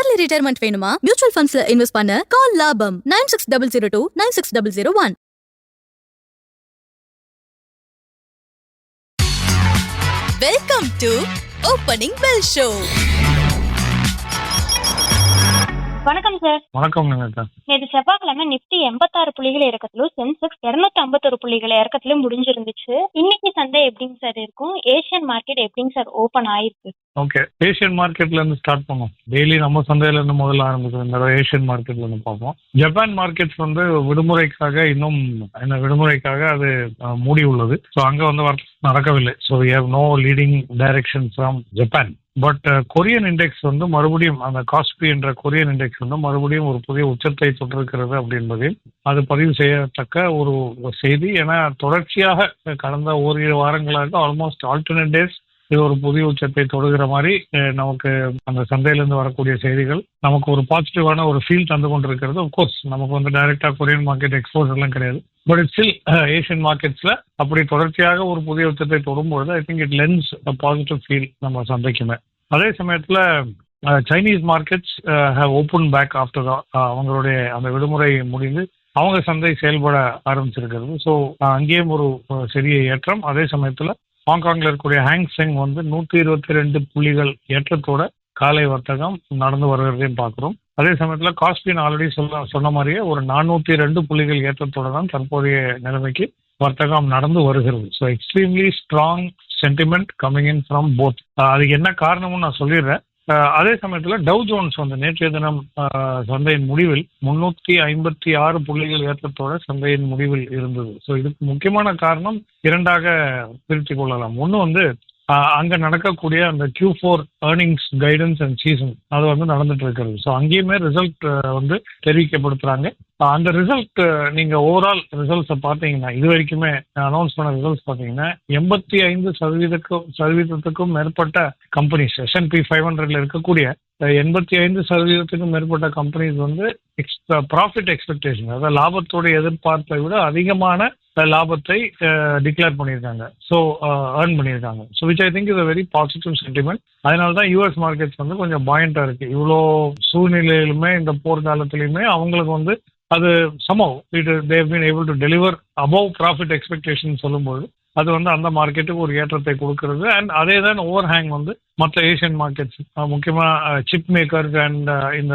Early retirement வேணுமா? Mutual ஃபண்ட்ஸ்ல invest பண்ண கால் லாபம் 9600296001. Welcome to opening bell show. வணக்கம் சார். வணக்கம். நேற்று செவ்வாய்க்கிழமை நிப்டி 86 புள்ளிகள் இறக்கத்திலும் சென்செக்ஸ் 251 புள்ளிகள் இறக்கத்திலும் முடிஞ்சிருந்துச்சு. இன்னைக்கு சந்தை எப்படிங்க சார் இருக்கும்? ஏசியன் மார்க்கெட் எப்படிங்க சார் ஓபன் ஆயிருக்கு? ஓகே, ஏசியன் மார்க்கெட்ல இருந்து ஸ்டார்ட் பண்ணுவோம். டெய்லி நம்ம சந்தையில இருந்து முதல்ல ஆரம்பிக்கும். இந்த ஏசியன் மார்க்கெட்ல இருந்து பார்ப்போம். ஜப்பான் மார்க்கெட்ஸ் வந்து விடுமுறைக்காக அது மூடி உள்ளது. ஸோ அங்க வந்து நடக்கவில்லை. So we have no leading direction from Japan. But Korean index வந்து மறுபடியும் அந்த காஸ்பி என்ற கொரியன் இண்டெக்ஸ் வந்து மறுபடியும் ஒரு புதிய உச்சத்தை தொட்டிருக்கிறது அப்படின்பதையும் அது பதிவு செய்யத்தக்க ஒரு செய்தி. ஏன்னா தொடர்ச்சியாக கடந்த ஓரிரு வாரங்களாக ஆல்மோஸ்ட் ஆல்டர்னேட் டேஸ் இது ஒரு புதிய உச்சத்தை தொடுகிற மாதிரி நமக்கு அந்த சந்தையிலிருந்து வரக்கூடிய செய்திகள் நமக்கு ஒரு பாசிட்டிவான ஒரு ஃபீல் தந்து கொண்டிருக்கிறது. அப்கோர்ஸ் நமக்கு வந்து டைரக்டா கொரியன் மார்க்கெட் எக்ஸ்போஸ் எல்லாம் கிடையாது. பட் ஸ்டில் ஏசியன் மார்க்கெட்ஸ்ல அப்படி தொடர்ச்சியாக ஒரு புதிய உச்சத்தை தொடும்பொழுது I think it lends positive feel நம்ம சந்தைக்குமே. அதே சமயத்துல Chinese markets have open back after அவங்களுடைய அந்த விடுமுறை முடிந்து அவங்க சந்தை செயல்பட ஆரம்பிச்சிருக்கிறது. ஸோ அங்கேயும் ஒரு சிறிய ஏற்றம். அதே சமயத்துல ஹாங்காங்ல இருக்கக்கூடிய ஹேங் செங் வந்து 122 புள்ளிகள் ஏற்றத்தோட காலை வர்த்தகம் நடந்து வருகிறதையும் பார்க்கிறோம். அதே சமயத்துல காஸ்பின் ஆல்ரெடி சொன்ன மாதிரியே ஒரு 402 புள்ளிகள் ஏற்றத்தோட தான் தற்போதைய நிலைமைக்கு வர்த்தகம் நடந்து வருகிறது. So extremely strong sentiment coming in from both. அதுக்கு என்ன காரணம்னு நான் சொல்லிடுறேன். அதே சமயத்துல டவ் ஜோன்ஸ் வந்து நேற்றைய தினம் சந்தையின் முடிவில் 356 புள்ளிகள் ஏற்றத்தோட சந்தையின் முடிவில் இருந்தது. ஸோ இதுக்கு முக்கியமான காரணம் இரண்டாக பிரித்து கொள்ளலாம். ஒன்று வந்து அங்க நடக்கக்கூடிய அந்த Q4 earnings guidance and season அது வந்து நடந்துட்டு இருக்கிறது. ஸோ அங்கேயுமே ரிசல்ட் வந்து தெரிவிக்கப்படுத்துறாங்க. அந்த ரிசல்ட் நீங்க ஓவரால் ரிசல்ட்ஸை பார்த்தீங்கன்னா இது வரைக்குமே அனௌன்ஸ் பண்ண ரிசல்ட்ஸ் பார்த்தீங்கன்னா 85% மேற்பட்ட கம்பெனிஸ் S&P 500ல இருக்கக்கூடிய 85% மேற்பட்ட கம்பெனிஸ் வந்து ப்ராஃபிட் எக்ஸ்பெக்டேஷன், அதாவது லாபத்தோட எதிர்பார்ப்பை விட அதிகமான லாபத்தை டிக்ளேர் பண்ணியிருக்காங்க. ஸோ ஏர்ன் பண்ணியிருக்காங்க. So which I think is a very positive sentiment. அதனால தான் யூஎஸ் மார்க்கெட்ஸ் வந்து கொஞ்சம் பாயிண்டா இருக்கு. இவ்வளோ சூழ்நிலையிலுமே இந்த போர் காலத்திலையுமே அவங்களுக்கு வந்து அது சமவ் they've been able to deliver above profit expectation சொல்லும்போது அது வந்து அந்த மார்க்கெட்டுக்கு ஒரு ஏற்றத்தை கொடுக்கிறது. அண்ட் அதே தான் ஓவர் ஹேங் வந்து மற்ற ஏசியன் மார்க்கெட்ஸ் முக்கியமாக சிப் மேக்கர்ஸ் அண்ட் இந்த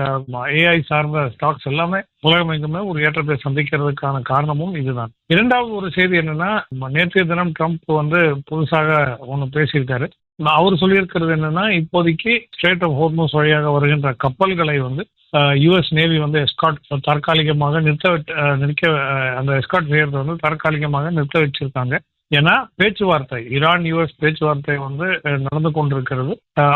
ஏஐ சார்ந்த ஸ்டாக்ஸ் எல்லாமே உலகமெங்குமே ஒரு ஏற்றத்தை சந்திக்கிறதுக்கான காரணமும் இதுதான். இரண்டாவது ஒரு செய்தி என்னன்னா, நேற்றைய தினம் ட்ரம்ப் வந்து புதுசாக ஒன்று பேசியிருக்காரு. அவர் சொல்லியிருக்கிறது என்னன்னா, இப்போதைக்கு ஸ்ட்ரெய்ட் ஆஃப் ஹோர்முஸ் வழியாக வருகின்ற கப்பல்களை வந்து யுஎஸ் நேவி வந்து எஸ்கார்ட் தற்காலிகமாக அந்த எஸ்கார்ட் செய்யறதை வந்து தற்காலிகமாக நிறுத்த வச்சிருக்காங்க. ஏன்னா பேச்சுவார்த்தை, ஈரான் யுஎஸ் பேச்சுவார்த்தை வந்து நடந்து கொண்டிருக்கிறது.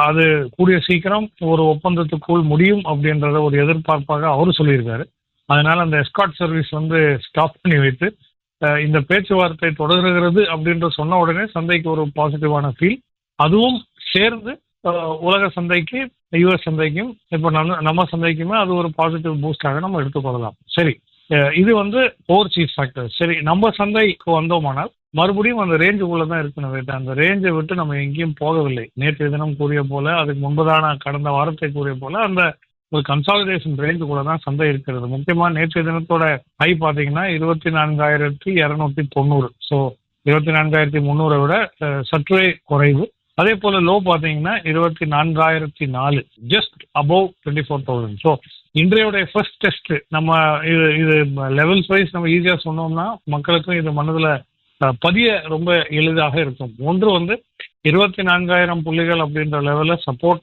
அது கூடிய சீக்கிரம் ஒரு ஒப்பந்தத்துக்குள் முடியும் அப்படின்றத ஒரு எதிர்பார்ப்பாக அவரு சொல்லியிருக்காரு. அதனால அந்த எஸ்கார்ட் சர்வீஸ் வந்து ஸ்டாப் பண்ணி வைத்து இந்த பேச்சுவார்த்தை தொடர்கிறது அப்படின்ற சொன்ன உடனே சந்தைக்கு ஒரு பாசிட்டிவான ஃபீல். அதுவும் சேர்ந்து உலக சந்தைக்கு யுஎஸ் சந்தைக்கும் இப்போ நம்ம சந்தைக்குமே அது ஒரு பாசிட்டிவ் பூஸ்டாக நம்ம எடுத்துக்கொள்ளலாம். சரி, இது வந்து ஓவர்சீஸ் ஃபேக்டர். சரி, நம்ம சந்தைக்கு வந்தோமானால் மறுபடியும் அந்த ரேஞ்சுக்குள்ள தான் இருக்கணும். அந்த ரேஞ்சை விட்டு நம்ம எங்கேயும் போகவில்லை. நேற்றைய தினம் கூறிய போல, அதுக்கு முன்பதான கடந்த வாரத்தை கூறிய போல அந்த ஒரு கன்சாலிடேஷன் ரேஞ்சுக்குள்ள தான் சந்தை இருக்கிறது. முக்கியமாக நேற்றைய தினத்தோட ஹை பார்த்தீங்கன்னா 24,290. ஸோ 24,300 விட சற்றே குறைவு. அதே போல லோ பார்த்தீங்கன்னா 24,004, ஜஸ்ட் அபவ் 24,000. ஸோ இன்றையோடைய ஃபர்ஸ்ட் டெஸ்ட் நம்ம இது லெவல்ஸ் வைஸ் நம்ம ஈஸியாக சொன்னோம்னா மக்களுக்கும் இது மனதில் பதிய ரொம்ப எளிதாக இருக்கும். ஒன்று வந்து 24,000 புள்ளிகள் அப்படின்ற லெவலில் சப்போர்ட்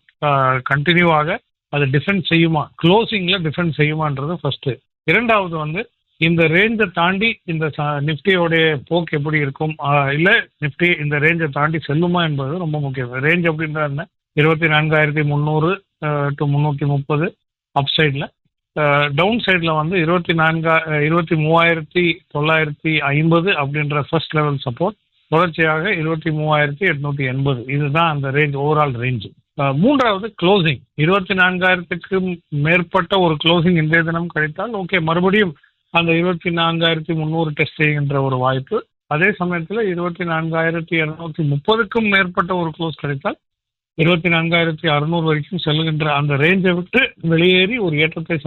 கண்டினியூவாக அது டிஃபெண்ட் செய்யுமா, க்ளோசிங்கில் டிஃபெண்ட் செய்யுமான்றது ஃபர்ஸ்ட். இரண்டாவது வந்து இந்த ரேஞ்சை தாண்டி இந்த நிஃப்டியோடைய போக்கு எப்படி இருக்கும், இல்லை நிஃப்டி இந்த ரேஞ்சை தாண்டி செல்லுமா என்பது ரொம்ப முக்கியம். ரேஞ்ச் அப்படின்ற என்ன, 24,300 to 330 அப் சைடில், டவுன் சைடில் வந்து 23,950 அப்படின்ற ஃபர்ஸ்ட் லெவல் சப்போர்ட், தொடர்ச்சியாக 23,880. இதுதான் அந்த ரேஞ்ச், ஓவரால் ரேஞ்சு. மூன்றாவது க்ளோசிங், 24,000க்கும் மேற்பட்ட ஒரு க்ளோசிங் இன்றைய தினம் கிடைத்தால் ஓகே, மறுபடியும் அந்த 24,300 டெஸ்ட் செய்கின்ற ஒரு வாய்ப்பு. அதே சமயத்தில் 24,230க்கும் மேற்பட்ட ஒரு க்ளோஸ் கிடைத்தால் 24,600 வரைக்கும் செல்லுகின்ற அந்த ரேஞ்சை விட்டு வெளியேறி ஒரு ஏற்றத்தை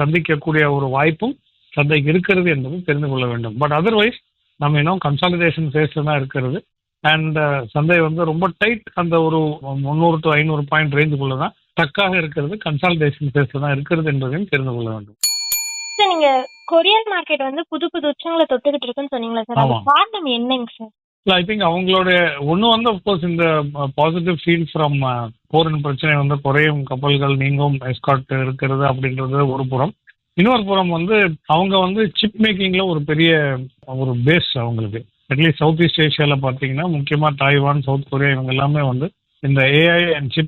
சந்திக்கக்கூடிய ஒரு வாய்ப்பும் சந்தைக்கு இருக்கிறது என்பது தெரிந்து கொள்ள வேண்டும். பட் அதர்வைஸ் நம்ம இன்னும் கன்சாலிடேஷன் ஃபேஸ்ல தான் இருக்கிறது. அண்ட் சந்தை வந்து ரொம்ப டைட், அந்த ஒரு 300 to 500 பாயிண்ட் ரேஞ்சுக்குள்ள தான் ஸ்டக்காக இருக்கிறது, கன்சாலிடேஷன் ஃபேஸ்ல தான் இருக்கிறது என்பதையும் தெரிந்து கொள்ள வேண்டும். சார் நீங்க கொரியன் மார்க்கெட் வந்து புது உச்சங்களை தொட்டுக்கிட்டு இருக்குன்னு சொன்னீங்களா சார், அது ஆமா. காரணம் என்னங்க சார்? ஐ திங்க் அவங்களோட ஒன்று வந்து அஃப்கோர்ஸ் இந்த பாசிட்டிவ் ஃபீல் ஃப்ரம் போரின் பிரச்சனை வந்து குறையும், கப்பல்கள் நீங்கும், எஸ்கார்ட் இருக்கிறது அப்படின்றது ஒரு புறம். இன்னொரு புறம் வந்து அவங்க வந்து சிப் மேக்கிங்ல ஒரு பெரிய ஒரு பேஸ் அவங்களுக்கு. அட்லீஸ்ட் சவுத் ஈஸ்ட் ஏஷியாவில் பார்த்தீங்கன்னா முக்கியமாக தாய்வான், சவுத் கொரியா இவங்க எல்லாமே வந்து இந்த ஏஐ அண்ட்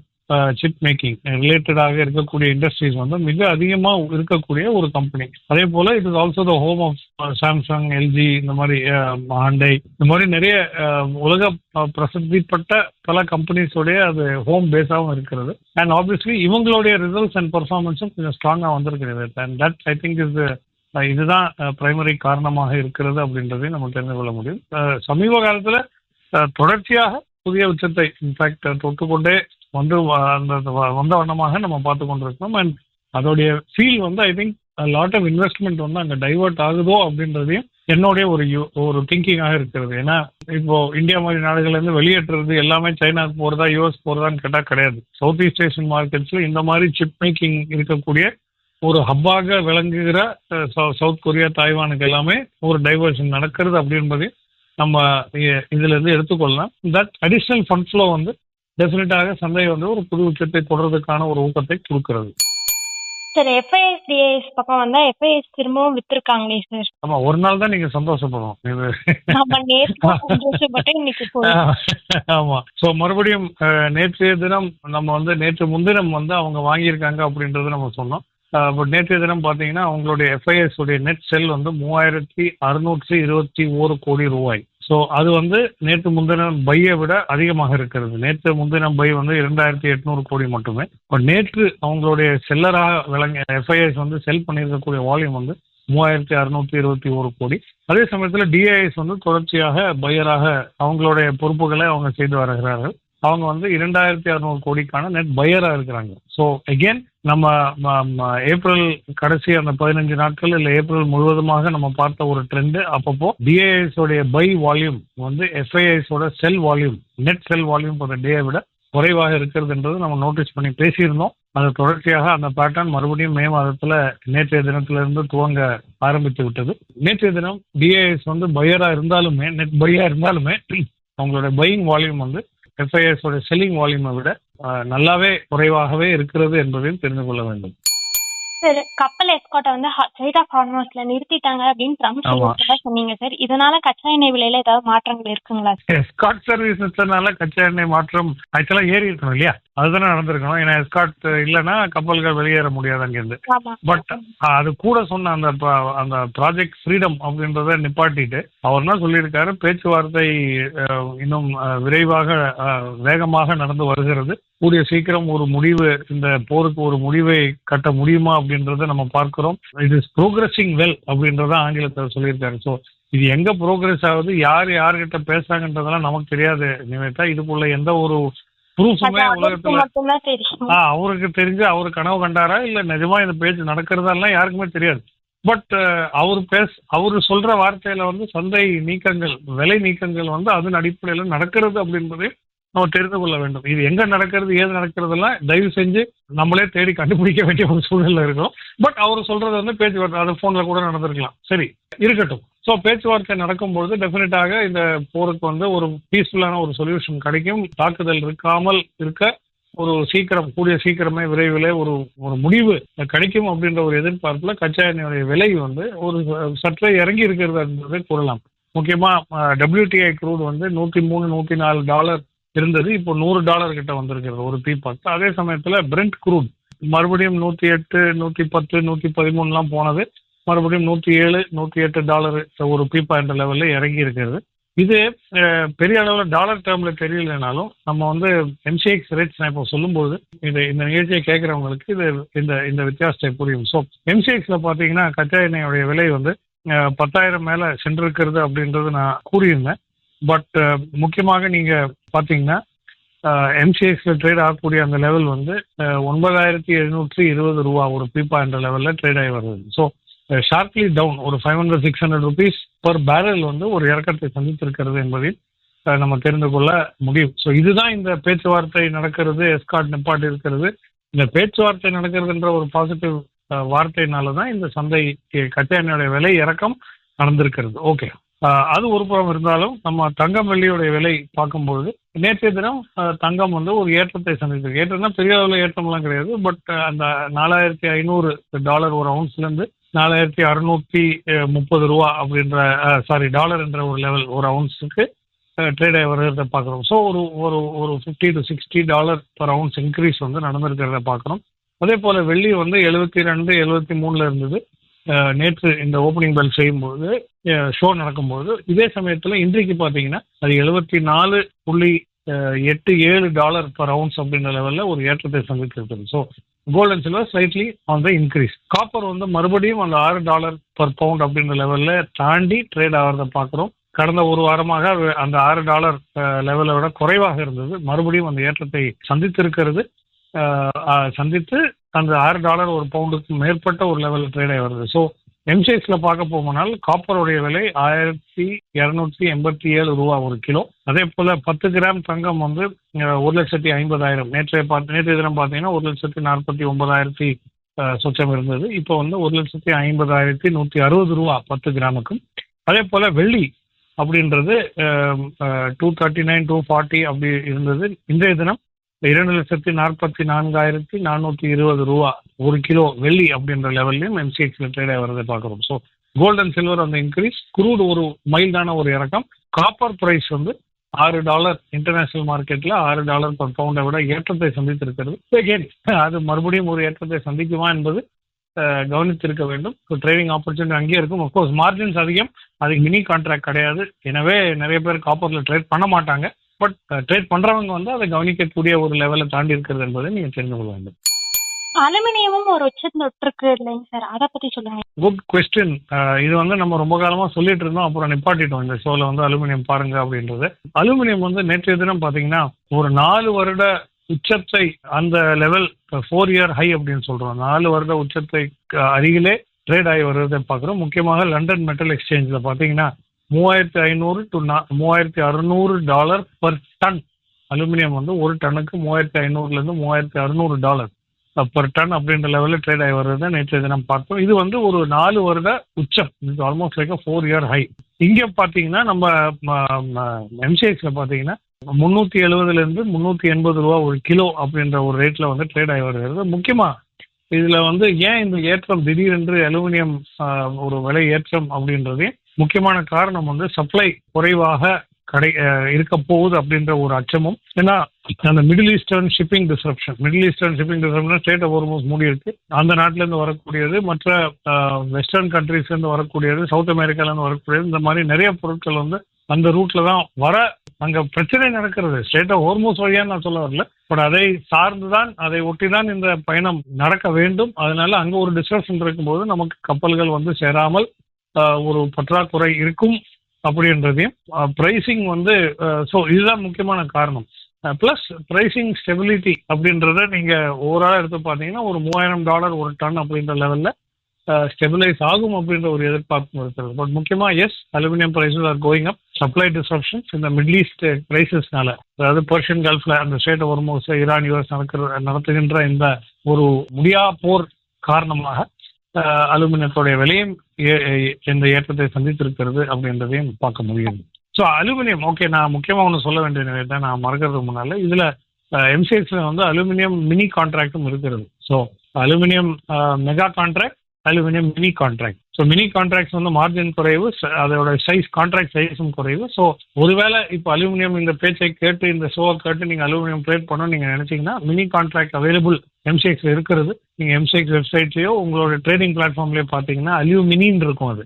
சிப் மேக்கிங் ரிலேட்டடாக இருக்கக்கூடிய இண்டஸ்ட்ரீஸ் வந்து மிக அதிகமாக இருக்கக்கூடிய ஒரு கம்பெனி. அதே போல it is also the home of Samsung, LG, இந்த மாதிரி ஹாண்டை, இந்த மாதிரி நிறைய உலக பிரசித்தி பெற்ற பல கம்பெனிஸோடைய அது ஹோம் பேஸாகவும் இருக்கிறது. அண்ட் ஆப்வியஸ்லி இவங்களுடைய ரிசல்ட்ஸ் அண்ட் பெர்ஃபார்மன்ஸும் கொஞ்சம் ஸ்ட்ராங்காக வந்திருக்கிறது. And that I think is இதுதான் பிரைமரி காரணமாக இருக்கிறது அப்படின்றதையும் நம்ம தெரிந்து கொள்ள முடியும். சமீப காலத்தில் தொடர்ச்சியாக புதிய உச்சத்தை இன்ஃபேக்ட் தொட்டுக்கொண்டே வந்து வந்த வண்ணமாக நம்ம பார்த்து கொண்டிருக்கோம். அண்ட் அதோடைய ஃபீல் வந்து I think lot of investment வந்து அங்கே டைவர்ட் ஆகுதோ அப்படின்றதையும் என்னுடைய ஒரு திங்கிங்காக இருக்கிறது. ஏன்னா இப்போ இந்தியா மாதிரி நாடுகள்லேருந்து வெளியேற்றுறது எல்லாமே சைனாக்கு போகிறதா, யூஎஸ் போகிறதான்னு கேட்டால் கிடையாது. சவுத் ஈஸ்ட் ஏஷியன் மார்க்கெட்ஸில் இந்த மாதிரி சிப் மேக்கிங் இருக்கக்கூடிய ஒரு ஹப்பாக விளங்குகிற சவுத் கொரியா, தாய்வானுக்கு எல்லாமே ஒரு டைவர்ஷன் நடக்கிறது அப்படின்றது நம்ம இதுல இருந்து எடுத்துக்கொள்ளலாம். தட் அடிஷனல் ஃபண்ட் ஃப்ளோ வந்து டெஃபினட்டாக சந்தை வந்து ஒரு புது உச்சத்தை தொடர்றதுக்கான ஒரு ஊக்கத்தை கொடுக்கிறது. சார் எஃப்ஐஎஸ் டிஐஎஸ் பக்கம் வந்தா எஃப்ஐஎஸ் திரும்பவும் வித்திருக்காங்களே சார். ஆமா, ஒரு நாள் தான் நீங்க சந்தோஷப்படணும். இது நம்ம நேத்து சந்தோஷப்பட்டு இன்னைக்கு ஆமா. ஸோ மறுபடியும் நேற்றைய தினம் நம்ம வந்து நேற்று முன்தினம் வந்து அவங்க வாங்கியிருக்காங்க அப்படின்றது நம்ம சொன்னோம். பட் நேற்றைய தினம் பார்த்தீங்கன்னா அவங்களுடைய எஃப்ஐஎஸ் உடைய நெட் செல் வந்து 3,621 கோடி ரூபாய். ஸோ அது வந்து நேற்று முன்தினம் பையை விட அதிகமாக இருக்கிறது. நேற்று முன்தினம் பை வந்து 2,800 கோடி மட்டுமே. பட் நேற்று அவங்களுடைய செல்லராக விளங்க எஃப்ஐஎஸ் வந்து செல் பண்ணியிருக்கக்கூடிய வால்யூம் வந்து 3,621 கோடி. அதே சமயத்தில் டிஐஎஸ் வந்து தொடர்ச்சியாக பையராக அவங்களுடைய பொறுப்புகளை அவங்க செய்து வருகிறார்கள். அவங்க வந்து 2,600 கோடிக்கான நெட் பையராக இருக்கிறாங்க. ஸோ அகெயின் நம்ம ஏப்ரல் கடைசி அந்த 15 நாட்கள் இல்லை ஏப்ரல் முழுவதுமாக நம்ம பார்த்த ஒரு ட்ரெண்டு. அப்பப்போ டிஐஎஸ் உடைய பை வால்யூம் வந்து எஃப்ஐஎஸ் ஓட cell volume, net cell volume ஒரு டே விட குறைவாக இருக்கிறதுன்றது நம்ம நோட்டீஸ் பண்ணி பேசியிருந்தோம். அது தொடர்ச்சியாக அந்த பேட்டர்ன் மறுபடியும் மே மாதத்துல நேற்றைய தினத்திலிருந்து துவங்க ஆரம்பித்து விட்டது. நேற்றைய தினம் டிஐஎஸ் வந்து பையரா இருந்தாலுமே, நெட் பையா இருந்தாலுமே அவங்களோட பையிங் வால்யூம் வந்து எஃப்ஐஎஸ் ஓட செல்லிங் வால்யூமை விட நல்லாவே குறைவாகவே இருக்கிறது என்பதையும் தெரிந்து கொள்ள வேண்டும். சார் கப்பல் எஸ்கார்ட்டை வந்து ஸ்ட்ரைட் ஆஃப் ஹார்மோஸ்ல நிறுத்திட்டாங்க அப்படின்னு ட்ரம்ப் சொன்னீங்க சார். இதனால கச்சா எண்ணெய் விலையில ஏதாவது மாற்றங்கள் இருக்குங்களா? எஸ்கார்ட் சர்வீஸ் நிறுத்தினால கச்சா எண்ணெய் மாற்றம் ஆக்சுவலா ஏறி இருக்கணும் இல்லையா? அதுதானே நடந்திருக்கணும். ஏன்னா எஸ்கார்ட் இல்லைன்னா கப்பல்கள் வெளியேற முடியாது அங்கிருந்து. பட் அது கூட சொன்ன அந்த ப்ராஜெக்ட் ஃப்ரீடம் அப்படின்றத நிப்பாட்டிட்டு அவர் என்ன சொல்லியிருக்காரு, பேச்சுவார்த்தை இன்னும் விரைவாக வேகமாக நடந்து வருகிறது, கூடிய சீக்கிரம் ஒரு முடிவு, இந்த போருக்கு ஒரு முடிவை கட்ட முடியுமா அப்படின்றத நம்ம பார்க்கிறோம். இட் இஸ் ப்ரோக்ரஸிங் வெல் அப்படின்றத ஆங்கிலத்தில் சொல்லியிருக்காரு. ஸோ இது எங்க ப்ரோக்ரஸ் ஆகுது, யார்கிட்ட பேசுறாங்கன்றதெல்லாம் நமக்கு தெரியாது நிவேதா. இதுக்குள்ள எந்த ஒரு ப்ரூஃபுமே உலகத்துல அவருக்கு தெரிஞ்சு அவரு கனவு கண்டாரா இல்ல நிஜமா இந்த பேச்சு நடக்கிறதெல்லாம் யாருக்குமே தெரியாது. பட் அவரு சொல்ற வார்த்தையில வந்து சந்தை நீக்கங்கள், விலை நீக்கங்கள் வந்து அதன் அடிப்படையில நடக்கிறது அப்படின்றதே நம்ம தெரிந்து கொள்ள வேண்டும். இது எங்க நடக்கிறது, ஏது நடக்கிறதெல்லாம் தயவு செஞ்சு நம்மளே தேடி கண்டுபிடிக்க வேண்டிய ஒரு சூழ்நிலை இருக்கும். பட் அவர் சொல்றது வந்து பேச்சுவார்த்தை, அது போன்ல கூட நடந்திருக்கலாம், சரி இருக்கட்டும். ஸோ பேச்சுவார்த்தை நடக்கும்பொழுது டெஃபினட்டாக இந்த போருக்கு வந்து ஒரு பீஸ்ஃபுல்லான ஒரு சொல்யூஷன் கிடைக்கும். தாக்குதல் இருக்காமல் இருக்க ஒரு கூடிய சீக்கிரமே விரைவில் ஒரு முடிவு கிடைக்கும் அப்படின்ற ஒரு எதிர்பார்ப்புல கச்சா எண்ணெயுடைய விலை வந்து ஒரு சற்றே இறங்கி இருக்கிறது என்பதை கூறலாம். முக்கியமா WTI க்ரூட் வந்து $103-104 இருந்தது. இப்போ $100 கிட்ட வந்திருக்கிறது ஒரு பீப்பாக்கு. அதே சமயத்துல பிரெண்ட் க்ரூட் மறுபடியும் 108, 110, 113 போனது. மறுபடியும் $107-108 ஒரு பீப்பா என்ற லெவல்ல இறங்கி இருக்கிறது. இது பெரிய அளவில் டாலர் டேர்ம்ல தெரியலனாலும் நம்ம வந்து MCX ரேட்ஸ் நான் இப்போ சொல்லும்போது இந்த நிகழ்ச்சியை கேட்கறவங்களுக்கு இந்த வித்தியாசத்தை புரியும். ஸோ MCXல பார்த்தீங்கன்னா கச்சா எண்ணெயோடைய விலை வந்து 10,000 மேல சென்றிருக்கிறது அப்படின்றது நான் கூறியிருந்தேன். பட் முக்கியமாக நீங்க பார்த்தீங்கன்னா எம்சிஎக்ஸ்ல ட்ரேட் ஆகக்கூடிய அந்த லெவல் வந்து 9,720 ரூபா ஒரு பீப்பா என்ற லெவலில் ட்ரேட் ஆகி வருது. ஸோ ஷார்ப்லி டவுன் ஒரு 500-600 ருபீஸ் பர் பேரல் வந்து ஒரு இறக்கத்தை சந்தித்திருக்கிறது என்பதை நம்ம தெரிந்து கொள்ள முடியும். ஸோ இதுதான் இந்த பேச்சுவார்த்தை நடக்கிறது, எஸ்கார்ட் நிப்பாட்டி இருக்கிறது. இந்த பேச்சுவார்த்தை நடக்கிறதுன்ற ஒரு பாசிட்டிவ் வார்த்தையினால தான் இந்த சந்தை கச்சா எண்ணெயோட விலை இறக்கம் நடந்திருக்கிறது. ஓகே, அது ஒரு புறம் இருந்தாலும் நம்ம தங்கம் வெள்ளியோடைய விலை பார்க்கும்போது நேற்றைய தினம் தங்கம் வந்து ஒரு ஏற்றத்தை சந்தித்திருக்கு. ஏற்றம்னா பெரிய அளவில் ஏற்றம்லாம் கிடையாது, பட் அந்த $4,500 ஒரு அவுன்ஸ்லேருந்து 4,630 ரூபா அப்படின்ற டாலர் என்ற ஒரு லெவல் ஒரு அவுன்ஸுக்கு ட்ரேட் ஆகி வருகிறத பார்க்குறோம். ஸோ ஒரு $50-60 பர் அவுன்ஸ் இன்க்ரீஸ் வந்து நடந்திருக்கிறத பார்க்குறோம். அதே போல் வெள்ளி வந்து 72-73 இருந்தது நேற்று இந்த ஓப்பனிங் பெல் செய்யும்போது, ஷோ நடக்கும்போது. இதே சமயத்தில் இன்றைக்கு பார்த்தீங்கன்னா அது $74.87 பர் அவுன்ஸ் அப்படின்ற லெவலில் ஒரு ஏற்றத்தை சந்தித்திருக்கிறது. So gold and silver slightly on the increase. Copper வந்து மறுபடியும் அந்த $6 பர் பவுண்ட் அப்படின்ற லெவலில் தாண்டி ட்ரேட் ஆகிறத பார்க்குறோம். கடந்த ஒரு வாரமாக அந்த $6 லெவலை விட குறைவாக இருந்தது. மறுபடியும் அந்த ஏற்றத்தை சந்தித்திருக்கிறது. சந்தித்து அந்த $6 ஒரு பவுண்டுக்கு மேற்பட்ட ஒரு லெவலில் ட்ரேட் ஆகி வருது. ஸோ எம்சிஎக்ஸ்ல பார்க்க போனால் காப்பருடைய விலை 1,287 ரூபா ஒரு கிலோ. அதே போல 10 கிராம் தங்கம் வந்து 1,50,000. நேற்றைய தினம் பார்த்தீங்கன்னா 1,49,000 சொச்சம் இருந்தது. இப்போ வந்து 1,50,160 ரூபா 10 கிராமுக்கும். அதே போல வெள்ளி அப்படின்றது 239-240 அப்படி இருந்தது. இன்றைய தினம் 2,44,420 ரூபா ஒரு கிலோ வெள்ளி அப்படின்ற லெவல்லையும் எம்சிஎக்ஸ்ல ட்ரேட் ஆகி வரதை பார்க்குறோம். ஸோ கோல்ட் அண்ட் சில்வர் அந்த இன்க்ரீஸ், குரூட் ஒரு மைல்டான ஒரு இறக்கம். காப்பர் பிரைஸ் வந்து $6 இன்டர்நேஷனல் மார்க்கெட்ல $6 பர் பவுண்டை விட ஏற்றத்தை சந்தித்திருக்கிறது. அது மறுபடியும் ஒரு ஏற்றத்தை சந்திக்குமா என்பது கவனித்திருக்க வேண்டும். ஸோ ட்ரேடிங் ஆப்பர்ச்சுனிட்டி அங்கேயே இருக்கும். அஃப்கோர்ஸ் மார்ஜின்ஸ் அதிகம், அதுக்கு மினி கான்ட்ராக்ட் கிடையாது. எனவே நிறைய பேர் காப்பரில் ட்ரேட் பண்ண மாட்டாங்க. பட் ட்ரேட் பண்ணுறவங்க வந்து அதை கவனிக்கக்கூடிய ஒரு லெவலை தாண்டி இருக்கிறது என்பதை நீங்கள் தெரிந்து கொள்ள வேண்டும். அலுமினியமும் ஒரு உச்சத்தில் தொட்டிருக்கு இல்லைங்க சார், அதை பற்றி சொல்லுங்க. Good question. இது வந்து நம்ம ரொம்ப காலமாக சொல்லிட்டு இருந்தோம், அப்புறம் நிப்பாட்டிட்டோம் இந்த ஷோவில் வந்து அலுமினியம் பாருங்க அப்படின்றது. அலுமினியம் வந்து நேற்றைய தினம் பார்த்தீங்கன்னா ஒரு 4 வருட உச்சத்தை, அந்த லெவல் 4 இயர் ஹை அப்படின்னு சொல்கிறோம், 4 வருட உச்சத்தை அருகிலே ட்ரேட் ஆகி வருவதை பார்க்குறோம். முக்கியமாக லண்டன் மெட்டல் எக்ஸ்சேஞ்சில் பார்த்தீங்கன்னா $3,500-$3,600 பர் டன். அலுமினியம் வந்து ஒரு டன்னுக்கு $3,500 $3,600 பர் டன் அப்படின்ற லெவலில் ட்ரேட் ஆகி வருவதை நேற்றைய தினம் பார்த்தோம். இது வந்து ஒரு 4 வருட உச்சம். இது ஆல்மோஸ்ட் லைக் 4 இயர் ஹை. இங்கே பார்த்தீங்கன்னா நம்ம எம்சிஎக்ஸில் பார்த்தீங்கன்னா 370 380 ரூபா ஒரு கிலோ அப்படின்ற ஒரு ரேட்டில் வந்து ட்ரேட் ஆகி வருகிறது. முக்கியமாக இதில் வந்து ஏன் இந்த ஏற்றம் திடீரென்று அலுமினியம் ஒரு விலை ஏற்றம் அப்படின்றதே முக்கியமான காரணம் வந்து சப்ளை குறைவாக இருக்க போகுது அப்படின்ற ஒரு அச்சமும். ஏன்னா அந்த middle eastern shipping disruption strait of Hormuz மூடி இருக்கு. அந்த நாட்டிலேருந்து வரக்கூடியது, மற்ற வெஸ்டர்ன் கண்ட்ரீஸ்லேருந்து வரக்கூடியது, சவுத் அமெரிக்காலேருந்து வரக்கூடியது, இந்த மாதிரி நிறைய பொருட்கள் வந்து அந்த ரூட்ல தான் வர அங்கே பிரச்சனை நடக்கிறது. ஸ்டேட் ஆஃப் ஹார்மஸ் வழியாக நான் சொல்ல வரல, பட் அதை சார்ந்துதான், அதை ஒட்டி தான் இந்த பயணம் நடக்க வேண்டும். அதனால அங்கே ஒரு டிஸ்ரப்ஷன் இருக்கும்போது நமக்கு கப்பல்கள் வந்து சேராமல் ஒரு பற்றாக்குறை இருக்கும் அப்படின்றதையும், ப்ரைஸிங் வந்து ஸோ இதுதான் முக்கியமான காரணம். ப்ளஸ் ப்ரைஸிங் ஸ்டெபிலிட்டி அப்படின்றத நீங்கள் ஓவராலாக எடுத்து பார்த்தீங்கன்னா ஒரு $3,000 ஒரு டன் அப்படின்ற லெவலில் ஸ்டெபிலைஸ் ஆகும் அப்படின்ற ஒரு எதிர்பார்ப்பு இருக்கிறது. பட் முக்கியமாக yes, aluminium prices are going up. Supply disruptions இந்த மிடில் ஈஸ்ட் கிரைசிஸ்னால, அதாவது பெர்ஷியன் கல்ஃப்ல அந்த strait of Hormuz, Iran US நடத்துகின்ற இந்த ஒரு முடியா போர் காரணமாக அலுமினியத்தோடைய விலையும் இந்த ஏற்றத்தை சந்தித்திருக்கிறது அப்படின்றதையும் பார்க்க முடியும். ஸோ அலுமினியம் ஓகே, நான் முக்கியமாக ஒன்று சொல்ல வேண்டிய நிலையை நான் மறக்கிறதுக்கு முன்னால இதில் எம்சிஎக்ஸில் வந்து அலுமினியம் மினி கான்ட்ராக்டும் இருக்கிறது. So aluminium mega contract, aluminium mini contract. So mini contracts வந்து மார்ஜின் குறைவு, அதோட சைஸ், கான்ட்ராக்ட் சைஸும் குறைவு. ஸோ ஒருவேளை இப்போ அலுமினியம் இந்த பேச்சை கேட்டு, இந்த ஷோவை கேட்டு நீங்கள் அலுமினியம் ட்ரேட் பண்ணணும்னு நீங்கள் நினைச்சீங்கன்னா மினி கான்ட்ராக்ட் அவைலபிள் எம்சிஎக்ஸில் இருக்கிறது. நீங்கள் எம்சிஎக்ஸ் வெப்சைட்லேயோ உங்களோட ட்ரேடிங் பிளாட்ஃபார்ம்லேயோ பார்த்தீங்கன்னா அலுமினின்னு இருக்கும். அது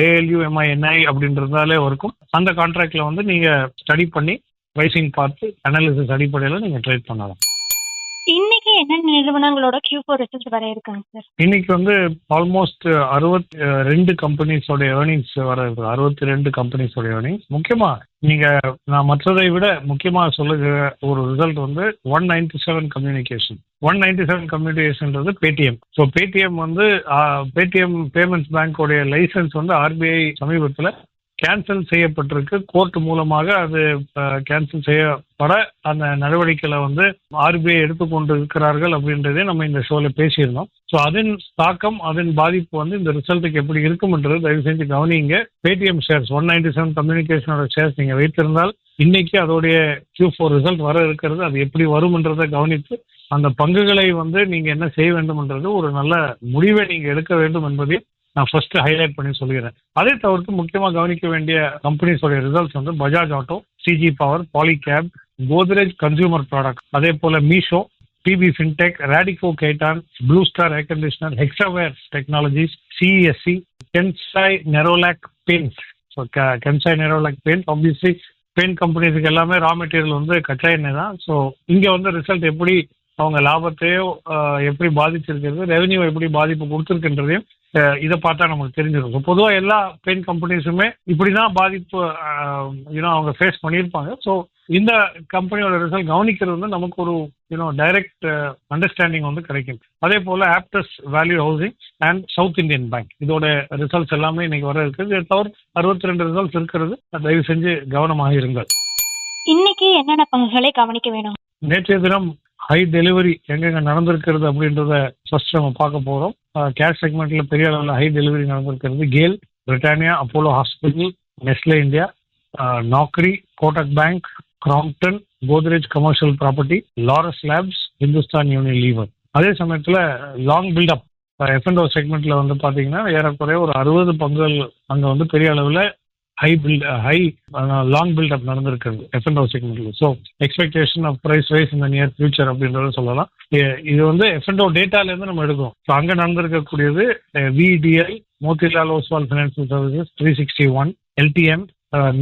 ALUMINI அப்படின்றதாலே இருக்கும். அந்த கான்ட்ராக்டில் வந்து நீங்கள் ஸ்டடி பண்ணி ப்ரைசிங் பார்த்து அனாலிசிஸ் அடிப்படையில் நீங்கள் ட்ரேட் பண்ணலாம். இன்னைக்கு என்னென்ன நிறுவனங்களோட Q4 ரிசல்ட் வர இருக்காங்க சார்? இன்னைக்கு வந்து ஆல்மோஸ்ட் 62 கம்பெனிஸோட ஏர்னிங்ஸ் வர இருக்கு. 62 கம்பெனிஸோட ஏர்னிங்ஸ். முக்கியமா நீங்க நான் மற்றதை விட முக்கியமா சொல்லுகிற ஒரு ரிசல்ட் வந்து 197 கம்யூனிகேஷன். 197 கம்யூனிகேஷன்ன்றது பேடிஎம். ஸோ பேடிஎம் வந்து பேடிஎம் பேமெண்ட்ஸ் பேங்கோடைய லைசன்ஸ் வந்து ஆர்பிஐ சமீபத்தில் கேன்சல் செய்யப்பட்டிருக்கு. கோர்ட் மூலமாக அது கேன்சல் செய்யப்பட அந்த நடவடிக்கைகளை வந்து ஆர்பிஐ எடுத்துக்கொண்டு இருக்கிறார்கள் அப்படின்றதே நம்ம இந்த ஷோல பேசியிருந்தோம். ஸோ அதன் தாக்கம், அதன் பாதிப்பு வந்து இந்த ரிசல்ட்டுக்கு எப்படி இருக்கும்ன்றது தயவு செஞ்சு கவனிங்க. பேடிஎம் ஷேர்ஸ் 197 கம்யூனிகேஷனோட ஷேர்ஸ் நீங்க வைத்திருந்தால் இன்னைக்கு அதோடைய Q4 ரிசல்ட் வர இருக்கிறது. அது எப்படி வரும்ன்றதை கவனித்து அந்த பங்குகளை வந்து நீங்க என்ன செய்ய வேண்டும்ன்றது ஒரு நல்ல முடிவை நீங்க எடுக்க வேண்டும் என்பதை நான் ஃபர்ஸ்ட் ஹைலைட் பண்ணி சொல்லிடுறேன். அதை தவிர்த்து முக்கியமாக கவனிக்க வேண்டிய கம்பெனிஸோட ரிசல்ட்ஸ் வந்து Bajaj Auto, CG Power, Polycab, Godrej Consumer Product, அதே போல Meesho, DB Fintech, Radico Khaitan, Blue Star air conditioner, Hexaware Technologies, CESC, Kansai Nerolac Paints. So Kansai Nerolac paint obviously paint கம்பெனிஸுக்கு எல்லாமே ரா மெட்டீரியல் வந்து கச்சா எண்ணெய் தான். ஸோ இங்கே வந்து ரிசல்ட் எப்படி அவங்க லாபத்தையோ எப்படி பாதிச்சிருக்கிறது, ரெவன்யூ எப்படி பாதிப்பு கொடுத்துருக்குன்றதையும் இதை பார்த்தா நமக்கு தெரிஞ்சிடும். ஸோ பொதுவாக எல்லா பெயிண்ட் கம்பெனிஸுமே இப்படிதான் பாதிப்பு அவங்க ஃபேஸ் பண்ணியிருப்பாங்க. ஸோ இந்த கம்பெனியோட ரிசல்ட் கவனிக்கிறது வந்து நமக்கு ஒரு டைரக்ட் அண்டர்ஸ்டாண்டிங் வந்து கிடைக்கும். அதே போல Aptus value housing and south Indian bank இதோட ரிசல்ட்ஸ் எல்லாமே இன்னைக்கு வர இருக்குது. இதை தவிர 62 ரிசல்ட்ஸ் இருக்கிறது. தயவு செஞ்சு கவனமாக இருங்கள். இன்னைக்கு என்னென்ன பங்குகளை கவனிக்க வேணும்? நேற்றைய தினம் ஹை டெலிவரி எங்கெங்க நடந்திருக்கிறது அப்படின்றத ஃபர்ஸ்ட் நம்ம பார்க்க போறோம். கேஷ் செக்மெண்ட்ல பெரிய அளவில் ஹை டெலிவரி நடந்திருக்கிறது. GAIL, Britannia, Apollo hospital, Nestle India, Naukri, Kotak bank, Crompton, Godrej commercial property, Laurus labs, Hindustan Unilever. அதே சமயத்தில் லாங் பில்டப் F&O செக்மெண்ட்ல வந்து பார்த்தீங்கன்னா ஏறக்குறைய ஒரு 60 பங்குகள் அங்கே வந்து பெரிய அளவில் லாங் பில்டப் நடந்திருக்கிறது F&O செக்மெண்ட்ல. So expectation of price rise இந்த நியர் ஃபியூச்சர் அப்படின்றத சொல்லலாம். இது வந்து F&O டேட்டாலேருந்து நம்ம எடுக்கிறோம். ஸோ அங்கே நடந்திருக்கக்கூடியது VDI, Motilal Oswal financial services, 361, LTM,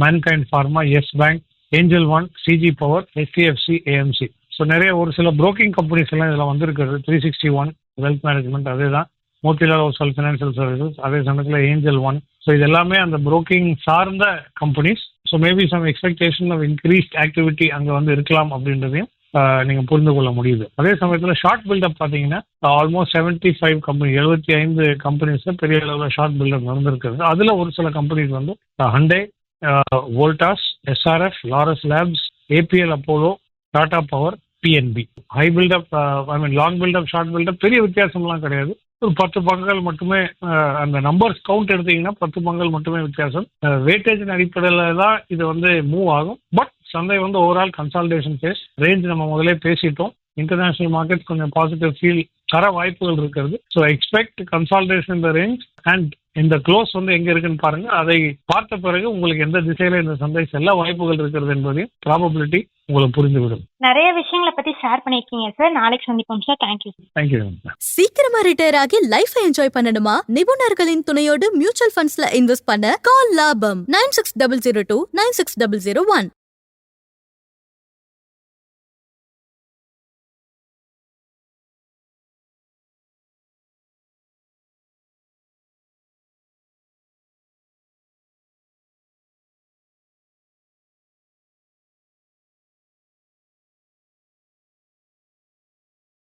Mankind pharma, Yes bank, Angel One, CG power, HDFC, AMC. So நிறைய ஒரு சில புரோக்கிங் கம்பெனிஸ் எல்லாம் இதில் வந்திருக்கிறது. 361 வெல்த் மேனேஜ்மெண்ட் அதே தான், மோதிலால் ஓஸ்வால் ஃபினான்சியல் சர்வீசஸ், அதே சமயத்தில் ஏஞ்சல் ஒன். ஸோ இது எல்லாமே அந்த புரோக்கிங் சார்ந்த companies. So maybe some expectation of increased activity அங்கே வந்து இருக்கலாம் அப்படின்றதையும் நீங்கள் புரிந்து கொள்ள முடியுது. அதே சமயத்தில் ஷார்ட் பில்டப் பார்த்தீங்கன்னா ஆல்மோஸ்ட் 75 கம்பெனி, 75 கம்பெனிஸில் பெரிய அளவில் ஷார்ட் பில்டப் நடந்திருக்கிறது. அதில் ஒரு சில கம்பெனிஸ் வந்து ஹண்டே, Voltas, SRF, Laurus labs, APL Apollo, Tata power, PNB. High buildup long buildup, short buildup பெரிய வித்தியாசம்லாம் கிடையாது. ஒரு 10 பங்குகள் மட்டுமே, அந்த நம்பர்ஸ் கவுண்ட் எடுத்தீங்கன்னா 10 பங்குகள் மட்டுமே வித்தியாசம். வெயிட்டேஜின் அடிப்படையில் தான் இது வந்து மூவ் ஆகும். பட் சந்தை வந்து ஓவரால் கன்சாலிடேஷன் ஃபேஸ். ரேஞ்ச் நம்ம முதலே பேசிட்டோம். இன்டர்நேஷனல் மார்க்கெட் கொஞ்சம் பாசிட்டிவ் ஃபீல் தர வாய்ப்புகள் இருக்கிறது. ஸோ எக்ஸ்பெக்ட் கன்சாலிடேஷன் இந்த ரேஞ்ச் அண்ட் இந்த க்ளோஸ் வந்து எங்க இருக்குன்னு பாருங்க. அதை பார்த்த பிறகு உங்களுக்கு எந்த திசையில இந்த சந்தை செல்ல வாய்ப்புகள் இருக்கிறது என்பதையும் ப்ராபபிலிட்டி உங்களுக்கு புரிந்துவிடும். நிறைய விஷயங்களை பத்தி ஷேர் பண்ணிருக்கீங்க சார். நாளைக்கு சந்திப்போம் சார். தேங்க்யூ. தேங்க்யூ. சீக்கிரமா ரிட்டையர் ஆகி லைஃப் என்ஜாய் பண்ணணுமா? நிபுணர்களின் துணையோடு மியூச்சுவல் ஃபண்ட்ஸ்ல இன்வெஸ்ட் பண்ண கால் லாபம் 9600296001.